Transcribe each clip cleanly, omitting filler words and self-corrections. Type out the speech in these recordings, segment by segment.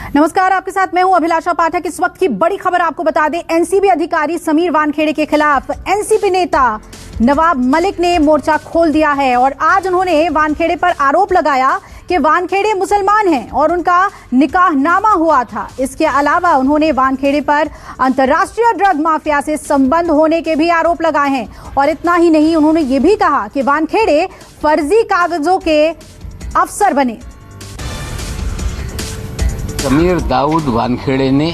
नमस्कार, आपके साथ मैं हूं अभिलाषा पाठक। इस वक्त की बड़ी खबर आपको बता दें, एनसीबी अधिकारी समीर वानखेड़े के खिलाफ एनसीपी नेता नवाब मलिक ने मोर्चा खोल दिया है और आज उन्होंने वानखेड़े पर आरोप लगाया कि वानखेड़े मुसलमान हैं और उनका निकाहनामा हुआ था। इसके अलावा उन्होंने वानखेड़े पर अंतर्राष्ट्रीय ड्रग माफिया से संबंध होने के भी आरोप लगाए हैं और इतना ही नहीं, उन्होंने ये भी कहा कि वानखेड़े फर्जी कागजों के अफसर बने। समीर दाऊद वानखेड़े ने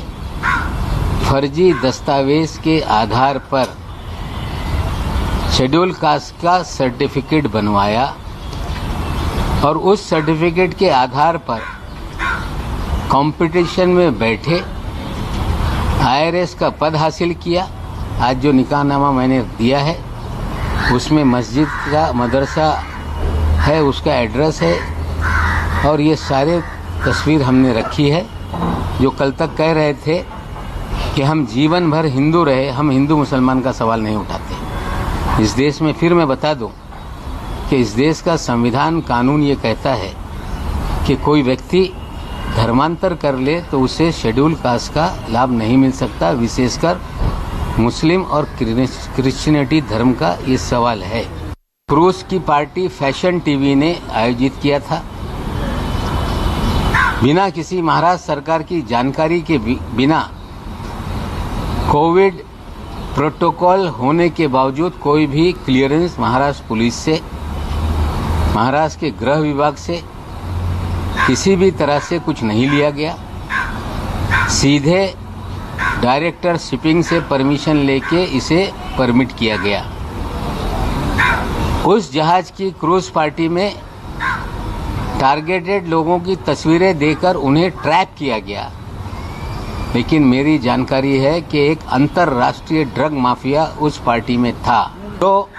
फर्जी दस्तावेज के आधार पर शेड्यूल कास्ट का सर्टिफिकेट बनवाया और उस सर्टिफिकेट के आधार पर कंपटीशन में बैठे आईआरएस का पद हासिल किया। आज जो निकाहनामा मैंने दिया है उसमें मस्जिद का मदरसा है, उसका एड्रेस है और ये सारे तस्वीर हमने रखी है। जो कल तक कह रहे थे कि हम जीवन भर हिंदू रहे, हम हिंदू मुसलमान का सवाल नहीं उठाते। इस देश में फिर मैं बता दूं कि इस देश का संविधान कानून ये कहता है कि कोई व्यक्ति धर्मांतर कर ले तो उसे शेड्यूल कास्ट का लाभ नहीं मिल सकता। विशेषकर मुस्लिम और क्रिश्चियनिटी धर्म का ये सवाल है। क्रूज की पार्टी फैशन टीवी ने आयोजित किया था। बिना किसी महाराष्ट्र सरकार की जानकारी के बिना कोविड प्रोटोकॉल होने के बावजूद कोई भी क्लियरेंस महाराष्ट्र पुलिस से, महाराष्ट्र के गृह विभाग से किसी भी तरह से कुछ नहीं लिया गया। सीधे डायरेक्टर शिपिंग से परमिशन लेके इसे परमिट किया गया। उस जहाज की क्रूज पार्टी में टारगेटेड लोगों की तस्वीरें देकर उन्हें ट्रैप किया गया, लेकिन मेरी जानकारी है कि एक अंतर्राष्ट्रीय ड्रग माफिया उस पार्टी में था। तो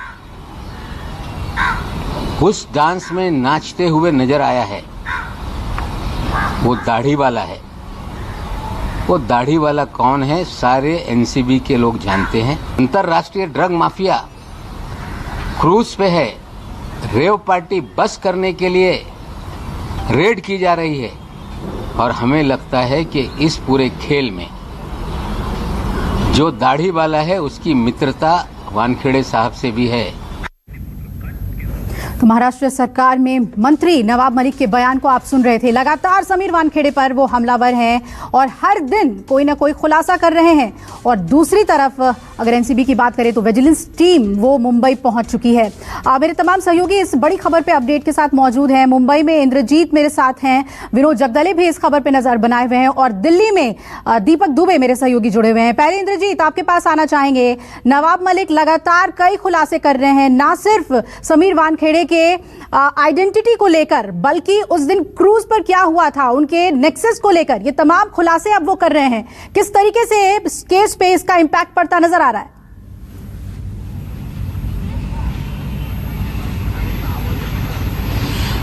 उस डांस में नाचते हुए नजर आया है वो दाढ़ी वाला है। वो दाढ़ी वाला कौन है सारे एनसीबी के लोग जानते हैं। अंतर्राष्ट्रीय ड्रग माफिया क्रूज पे है। रेव पार्टी बस करने के लिए रेड की जा रही है और हमें लगता है कि इस पूरे खेल में जो दाढ़ी वाला है उसकी मित्रता वानखेड़े साहब से भी है। तो महाराष्ट्र सरकार में मंत्री नवाब मलिक के बयान को आप सुन रहे थे। लगातार समीर वानखेड़े पर वो हमलावर हैं और हर दिन कोई ना कोई खुलासा कर रहे हैं। और दूसरी तरफ अगर एनसीबी की बात करें तो विजिलेंस टीम वो मुंबई पहुंच चुकी है। मेरे तमाम सहयोगी इस बड़ी खबर पे अपडेट के साथ मौजूद हैं। मुंबई में इंद्रजीत मेरे साथ हैं, विनोद जगदले भी इस खबर पे नजर बनाए हुए हैं और दिल्ली में दीपक दुबे मेरे सहयोगी जुड़े हुए हैं। पहले इंद्रजीत, आपके पास आना चाहेंगे। नवाब मलिक लगातार कई खुलासे कर रहे हैं, ना सिर्फ समीर वानखेड़े के आइडेंटिटी को लेकर बल्कि उस दिन क्रूज पर क्या हुआ था उनके नेक्सस को लेकर, ये तमाम खुलासे अब वो कर रहे हैं। किस तरीके से केस पे इसका इंपैक्ट पड़ता नजर आ रहा है?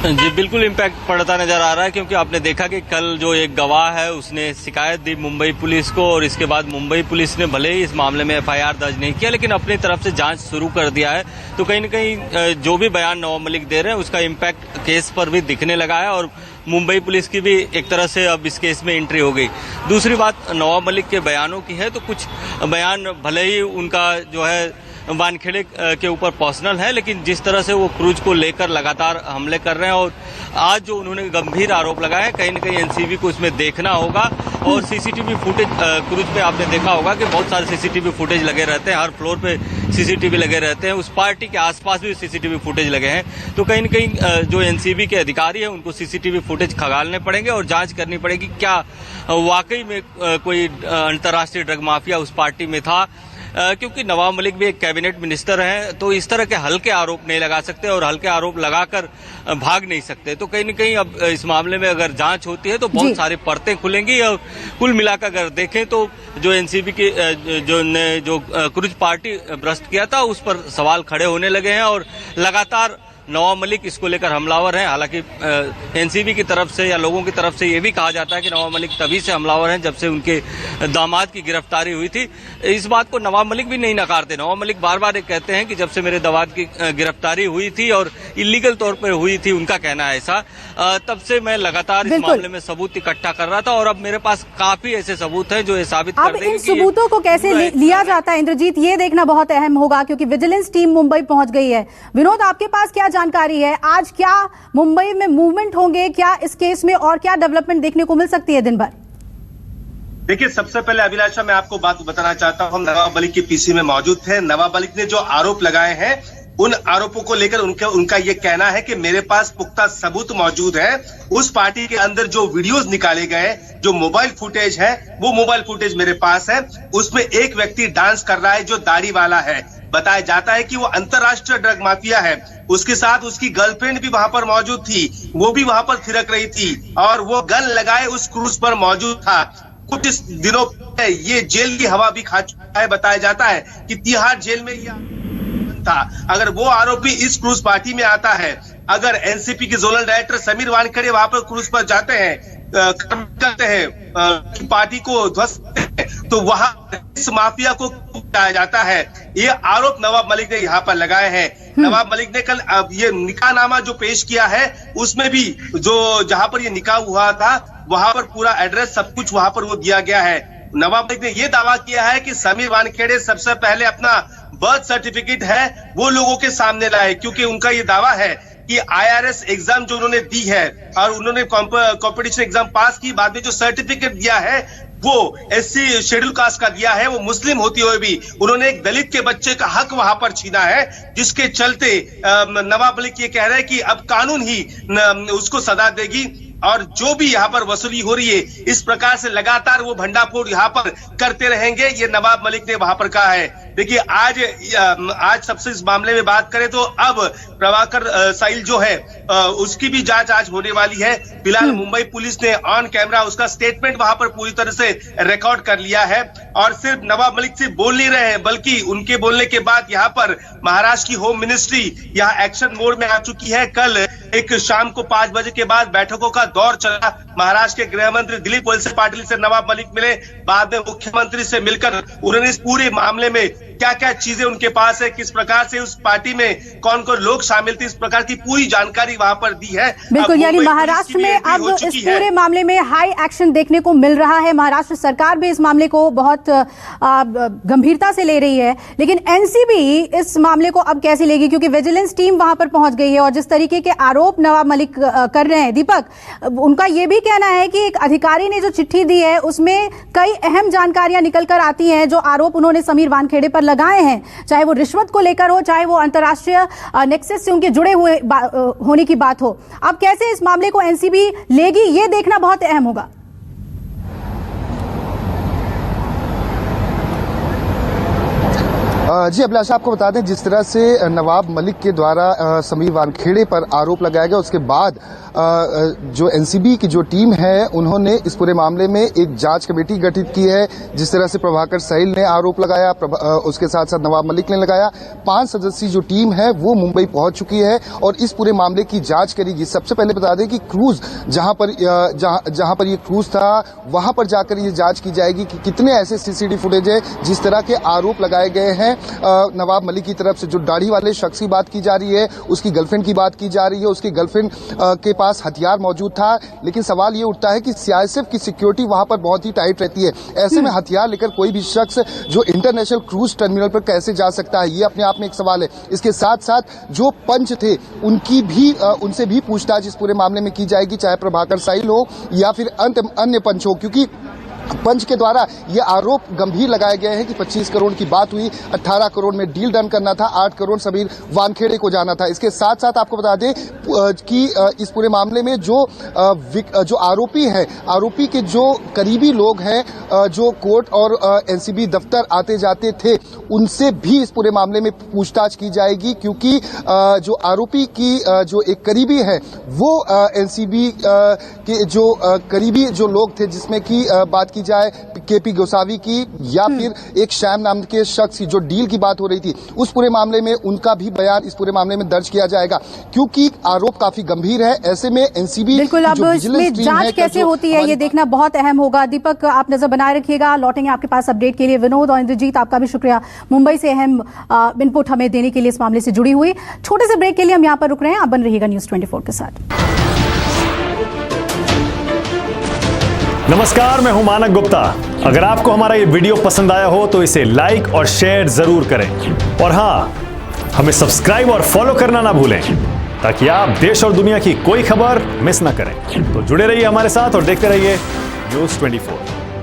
जी बिल्कुल इम्पैक्ट पड़ता नजर आ रहा है, क्योंकि आपने देखा कि कल जो एक गवाह है उसने शिकायत दी मुंबई पुलिस को और इसके बाद मुंबई पुलिस ने भले ही इस मामले में एफआईआर दर्ज नहीं किया लेकिन अपनी तरफ से जांच शुरू कर दिया है। तो कहीं न कहीं जो भी बयान नवाब मलिक दे रहे हैं उसका इम्पैक्ट केस पर भी दिखने लगा है और मुंबई पुलिस की भी एक तरह से अब इस केस में एंट्री हो गई। दूसरी बात नवाब मलिक के बयानों की है, तो कुछ बयान भले ही उनका जो है वानखेड़े के ऊपर पर्सनल है, लेकिन जिस तरह से वो क्रूज को लेकर लगातार हमले कर रहे हैं और आज जो उन्होंने गंभीर आरोप लगाया है, कहीं न कहीं एनसीबी को इसमें देखना होगा। और सीसीटीवी फुटेज क्रूज पे आपने देखा होगा कि बहुत सारे सीसीटीवी फुटेज लगे रहते हैं, हर फ्लोर पे सीसीटीवी लगे रहते हैं, उस पार्टी के आसपास भी सीसीटीवी फुटेज लगे हैं। तो कहीं न कहीं जो एनसीबी के अधिकारी है उनको सीसीटीवी फुटेज खंगालने पड़ेंगे और जांच करनी पड़ेगी क्या वाकई में कोई अंतर्राष्ट्रीय ड्रग माफिया उस पार्टी में था। क्योंकि नवाब मलिक भी एक कैबिनेट मिनिस्टर हैं, तो इस तरह के हल्के आरोप नहीं लगा सकते और हल्के आरोप लगाकर भाग नहीं सकते। तो कहीं न कहीं अब इस मामले में अगर जांच होती है तो बहुत सारी परतें खुलेंगी और कुल मिलाकर अगर देखें तो जो एनसीबी की जो क्रूज पार्टी भ्रष्ट किया था उस पर सवाल खड़े होने लगे हैं और लगातार नवाब मलिक इसको लेकर हमलावर हैं। हालांकि एनसीबी की तरफ से या लोगों की तरफ से ये भी कहा जाता है कि नवाब मलिक तभी से हमलावर हैं जब से उनके दामाद की गिरफ्तारी हुई थी। इस बात को नवाब मलिक भी नहीं नकारते। नवाब मलिक बार बार कहते हैं कि जब से मेरे दामाद की गिरफ्तारी हुई थी और इलीगल तौर पर हुई थी, उनका कहना है ऐसा, तब से मैं लगातार इस मामले में सबूत इकट्ठा कर रहा था और अब मेरे पास काफी ऐसे सबूत हैं जो ये साबित कर देंगे। अब इन सबूतों को कैसे लिया जाता है इंद्रजीत, ये देखना बहुत अहम होगा क्योंकि विजिलेंस टीम मुंबई पहुंच गई है। विनोद, आपके पास क्या जानकारी है? आज क्या मुंबई में मूवमेंट होंगे, क्या इस केस में और क्या डेवलपमेंट देखने को मिल सकती है दिन भर? देखिए, सबसे पहले अभिलाषा मैं आपको बात बताना चाहता हूं, हम नवाब मलिक के पीसी में मौजूद थे। नवाब मलिक ने जो आरोप लगाए हैं उन आरोपों को लेकर उनका ये कहना है कि मेरे पास पुख्ता सबूत मौजूद है। उस पार्टी के अंदर जो वीडियोस निकाले गए, जो मोबाइल फुटेज है, वो मोबाइल फुटेज मेरे पास है। उसमें एक व्यक्ति डांस कर रहा है जो दाढ़ी वाला है। बताया जाता है कि वो अंतरराष्ट्रीय ड्रग माफिया है। उसके साथ उसकी गर्लफ्रेंड भी वहां पर मौजूद थी, वो भी वहां पर थिरक रही थी और वो गन लगाए उस क्रूज पर मौजूद था। कुछ दिनों ये जेल की हवा भी खा चुका है। बताया जाता है कि तिहाड़ जेल में था। अगर वो आरोपी इस क्रूज पार्टी में आता है, अगर एनसीपी के जोनल डायरेक्टर समीर वानखेड़े वहां पर क्रूज पर जाते हैं, करते हैं, पार्टी को ध्वस्त, तो वहां इस माफिया को बताया जाता है। ये आरोप नवाब मलिक ने यहाँ पर लगाए हैं। नवाब मलिक ने कल ये निकाहनामा जो पेश किया है उसमें भी जो जहां पर ये निकाह हुआ था वहां पर पूरा एड्रेस सब कुछ वहां पर वो दिया गया है। नवाब मलिक ने ये दावा किया है कि समीर वानखेड़े सबसे पहले अपना बर्थ सर्टिफिकेट है वो लोगों के सामने लाए, क्योंकि उनका ये दावा है कि आईआरएस एग्जाम जो उन्होंने दी है और उन्होंने कॉम्पिटिशन एग्जाम पास की, बाद में जो सर्टिफिकेट दिया है वो एससी शेड्यूल कास्ट का दिया है। वो मुस्लिम होते हुए भी उन्होंने एक दलित के बच्चे का हक वहां पर छीना है, जिसके चलते नवाब मलिक ये कह रहे हैं कि अब कानून ही उसको सजा देगी और जो भी यहाँ पर वसूली हो रही है इस प्रकार से लगातार वो भंडाफोड़ यहाँ पर करते रहेंगे, ये नवाब मलिक ने वहां पर कहा है। देखिए, आज सबसे इस मामले में बात करें तो अब प्रभाकर साहिल जो है उसकी भी जांच आज होने वाली है। फिलहाल मुंबई पुलिस ने ऑन कैमरा उसका स्टेटमेंट वहां पर पूरी तरह से रिकॉर्ड कर लिया है और सिर्फ नवाब मलिक से बोल नहीं रहे हैं, बल्कि उनके बोलने के बाद यहाँ पर महाराष्ट्र की होम मिनिस्ट्री यहाँ एक्शन मोड में आ चुकी है। कल एक शाम को 5 बजे के बाद बैठकों का दौर चला। महाराष्ट्र के गृह मंत्री दिलीप वळसे पाटिल से नवाब मलिक मिले, बाद में मुख्यमंत्री से मिलकर उन्होंने इस पूरे मामले में क्या क्या चीजें उनके पास है, किस प्रकार से उस पार्टी में कौन कौन लोग शामिल थे, इस प्रकार की पूरी जानकारी वहां पर दी है। बिल्कुल, यानी महाराष्ट्र में अब इस पूरे मामले में हाई एक्शन देखने को मिल रहा है। महाराष्ट्र सरकार भी इस मामले को बहुत गंभीरता से ले रही है, लेकिन एनसीबी इस मामले को अब कैसे लेगी, क्योंकि विजिलेंस टीम वहां पर पहुंच गई है और जिस तरीके के आरोप नवाब मलिक कर रहे हैं, दीपक, उनका यह भी कहना है कि एक अधिकारी ने जो चिट्ठी दी है उसमें कई अहम जानकारियां निकल कर आती हैं जो आरोप उन्होंने समीर वानखेड़े पर लगाए हैं, चाहे वो रिश्वत को लेकर हो, चाहे वो अंतर्राष्ट्रीय नेक्सस से उनके जुड़े हुए होने की बात हो। अब कैसे इस मामले को एनसीबी लेगी, ये देखना बहुत अहम होगा। जी अभिलाषा, आपको बता दें जिस तरह से नवाब मलिक के द्वारा समीर वानखेड़े पर आरोप लगाया गया, उसके बाद जो एनसीबी की जो टीम है उन्होंने इस पूरे मामले में एक जांच कमेटी गठित की है। जिस तरह से प्रभाकर साहिल ने आरोप लगाया, उसके साथ साथ नवाब मलिक ने लगाया, 5 सदस्यीय जो टीम है वो मुंबई पहुंच चुकी है और इस पूरे मामले की जांच करेगी। सबसे पहले बता दें कि क्रूज जहां पर ये क्रूज था वहां पर जाकर ये जांच की जाएगी कि कितने ऐसे सीसीटीवी फुटेज है जिस तरह के आरोप लगाए गए हैं नवाब मलिक की तरफ से। जो दाढ़ी वाले शख्स की बात की जा रही है, उसकी गर्लफ्रेंड की बात की जा रही है, उसकी गर्लफ्रेंड के पास हथियार मौजूद था, लेकिन सवाल ये उठता है कि सीआईएसएफ की सिक्योरिटी वहां पर बहुत ही टाइट रहती है। ऐसे में हथियार लेकर कोई भी शख्स जो इंटरनेशनल क्रूज टर्मिनल पर कैसे जा सकता है, ये अपने आप में एक सवाल है। इसके साथ साथ जो पंच थे उनसे भी पूछताछ इस पूरे मामले में की जाएगी, चाहे प्रभाकर साहिल हो या फिर अन्य पंच हो, क्योंकि पंच के द्वारा ये आरोप गंभीर लगाए गए हैं कि 25 करोड़ की बात हुई, 18 करोड़ में डील डन करना था, 8 करोड़ समीर वानखेड़े को जाना था। इसके साथ साथ आपको बता दें कि इस पूरे मामले में जो आरोपी है, आरोपी के जो करीबी लोग हैं, जो कोर्ट और एनसीबी दफ्तर आते जाते थे, उनसे भी इस पूरे मामले में पूछताछ की जाएगी, क्योंकि जो आरोपी की जो एक करीबी है वो एनसीबी के जो करीबी जो लोग थे, जिसमें की बात की जाए केपी गोसावी की या फिर एक श्याम नाम के शख्स की जो डील की बात हो रही थी, उस पूरे मामले में उनका भी बयान इस पूरे मामले में दर्ज किया जाएगा, क्योंकि आरोप काफी गंभीर है। ऐसे में एनसीबी बिल्कुल, अब इसमें जांच कैसे होती है ये देखना बहुत अहम होगा। दीपक, आप नजर बनाए रखिएगा, लौटेंगे आपके पास अपडेट के लिए। विनोद और इंद्रजीत, आपका भी शुक्रिया मुंबई से अहम इनपुट हमें देने के लिए इस मामले से जुड़ी हुई। छोटे से ब्रेक के लिए हम यहाँ पर रुक रहे हैं, आप बन रहिएगा न्यूज़ 24 के साथ। नमस्कार, मैं हूं मानक गुप्ता। अगर आपको हमारा ये वीडियो पसंद आया हो तो इसे लाइक और शेयर जरूर करें, और हां, हमें सब्सक्राइब और फॉलो करना ना भूलें ताकि आप देश और दुनिया की कोई खबर मिस ना करें। तो जुड़े रहिए हमारे साथ और देखते रहिए न्यूज़ 24।